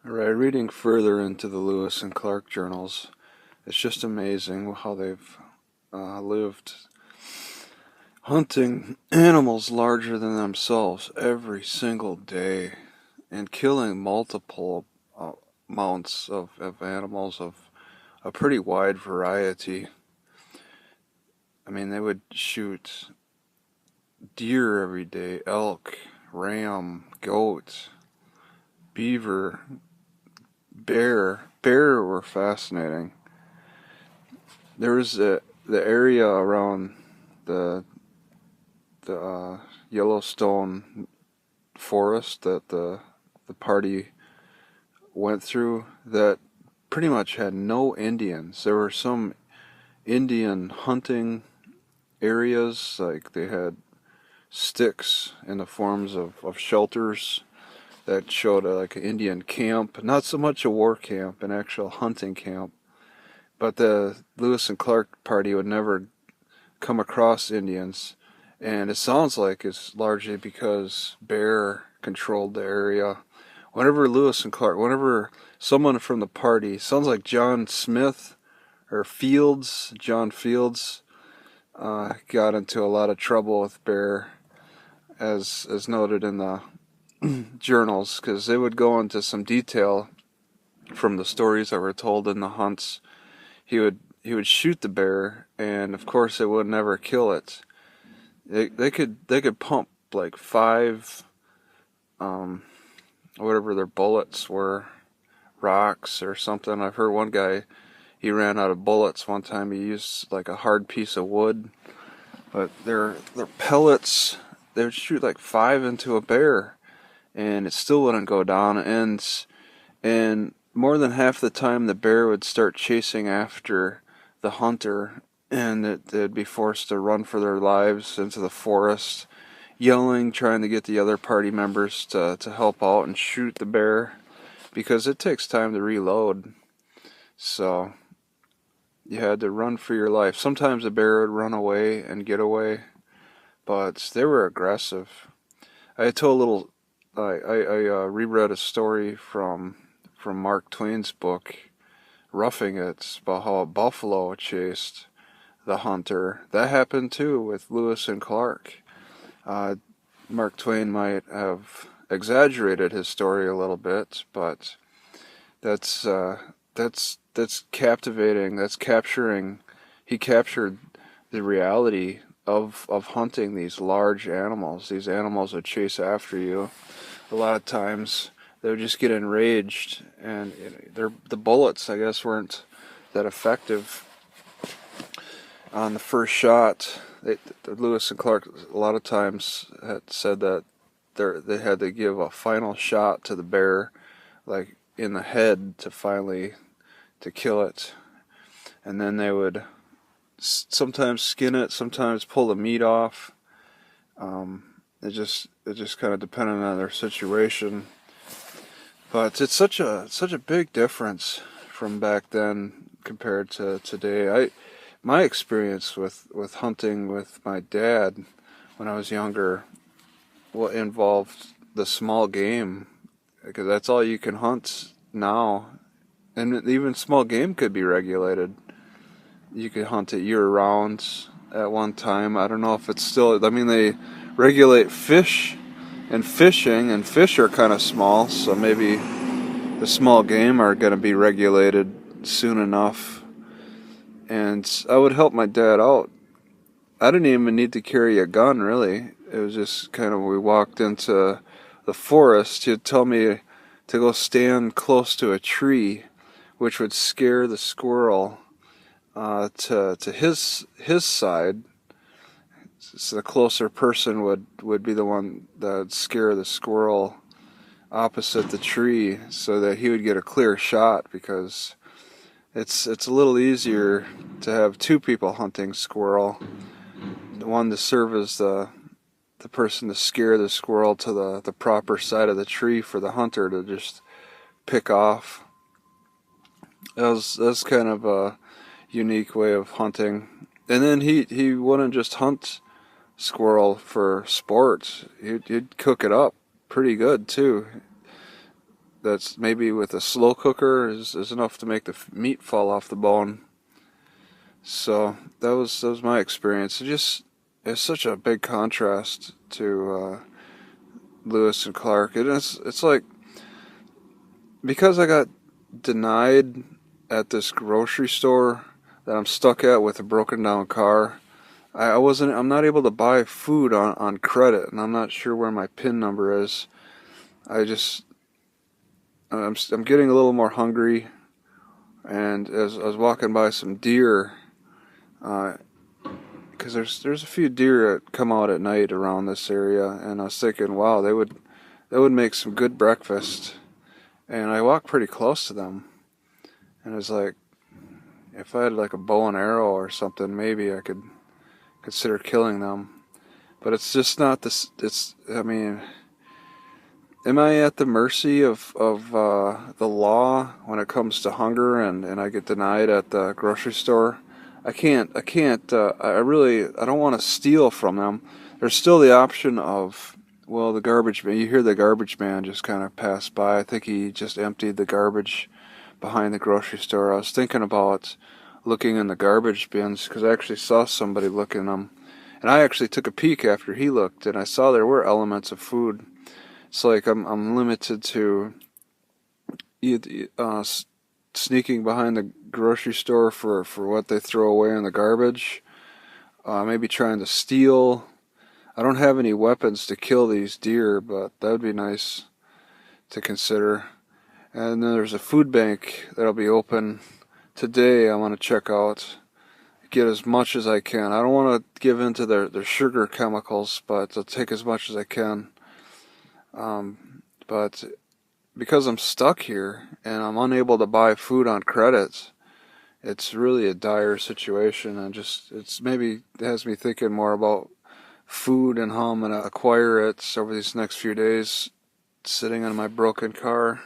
Right, reading further into the Lewis and Clark journals, it's just amazing how they've lived hunting animals larger than themselves every single day and killing multiple uh, amounts of animals of a pretty wide variety. I mean, they would shoot deer every day, elk, ram, goat, beaver, bear. Bear were fascinating. There was the area around the Yellowstone forest that the party went through that pretty much had no Indians. There were some Indian hunting areas, like they had sticks in the forms of shelters that showed like an Indian camp, not so much a war camp, an actual hunting camp. But the Lewis and Clark party would never come across Indians, and it sounds like it's largely because bear controlled the area. Whenever someone from the party, sounds like John Smith or Fields, John Fields, got into a lot of trouble with bear, as noted in the journals, because they would go into some detail from the stories that were told in the hunts. He would shoot the bear, and of course, they would never kill it. They could pump like five, whatever their bullets were, rocks or something. I've heard one guy, he ran out of bullets one time. He used like a hard piece of wood, but their pellets, they would shoot like five into a bear, and it still wouldn't go down. And more than half the time, the bear would start chasing after the hunter, and they'd be forced to run for their lives into the forest, yelling, trying to get the other party members to help out and shoot the bear, because it takes time to reload. So you had to run for your life. Sometimes the bear would run away and get away, but they were aggressive. I told a little. I reread a story from Mark Twain's book, Roughing It, about how a buffalo chased the hunter. That happened too with Lewis and Clark. Mark Twain might have exaggerated his story a little bit, but that's captivating. That's capturing. He captured the reality of hunting these large animals. These animals that chase after you. A lot of times they would just get enraged, and the bullets, I guess, weren't that effective on the first shot. Lewis and Clark a lot of times had said that they had to give a final shot to the bear, like in the head, to kill it, and then they would sometimes skin it, sometimes pull the meat off. It just kind of depended on their situation. But it's such a big difference from back then compared to today. My experience with hunting with my dad when I was younger, involved the small game, because that's all you can hunt now, and even small game could be regulated. You could hunt it year round at one time. I don't know if it's still. I mean, they regulate fish and fishing, and fish are kind of small, so maybe the small game are going to be regulated soon enough. And I would help my dad out. I didn't even need to carry a gun, really. It was just kind of, we walked into the forest, he'd tell me to go stand close to a tree, which would scare the squirrel to his side. So the closer person would be the one that would scare the squirrel opposite the tree, so that he would get a clear shot, because it's a little easier to have two people hunting squirrel. The one to serve as the person to scare the squirrel to the proper side of the tree for the hunter to just pick off. That's kind of a unique way of hunting. And then he wouldn't just hunt squirrel for sport. He'd cook it up pretty good too. that's maybe with a slow cooker is enough to make the meat fall off the bone. So that was my experience. It's such a big contrast to Lewis and Clark. It's like, because I got denied at this grocery store that I'm stuck at with a broken down car. I'm not able to buy food on credit, and I'm not sure where my PIN number is. I'm getting a little more hungry, and as I was walking by some deer, because there's a few deer that come out at night around this area, and I was thinking, wow, they would make some good breakfast. And I walked pretty close to them, and it was like, if I had like a bow and arrow or something, maybe I could consider killing them. But it's just not this. I mean, am I at the mercy of the law when it comes to hunger, and I get denied at the grocery store? I can't. I don't want to steal from them. There's still the option of, well, the garbage man. You hear the garbage man just kind of pass by. I think he just emptied the garbage behind the grocery store. I was thinking about looking in the garbage bins, because I actually saw somebody look in them. And I actually took a peek after he looked, and I saw there were elements of food. It's like I'm limited to sneaking behind the grocery store for what they throw away in the garbage. Maybe trying to steal. I don't have any weapons to kill these deer, but that would be nice to consider. And then there's a food bank that'll be open today. I want to check out, get as much as I can. I don't want to give in to their sugar chemicals, but I'll take as much as I can. But because I'm stuck here and I'm unable to buy food on credit, it's really a dire situation, and it's maybe has me thinking more about food and how I'm going to acquire it over these next few days, sitting in my broken car.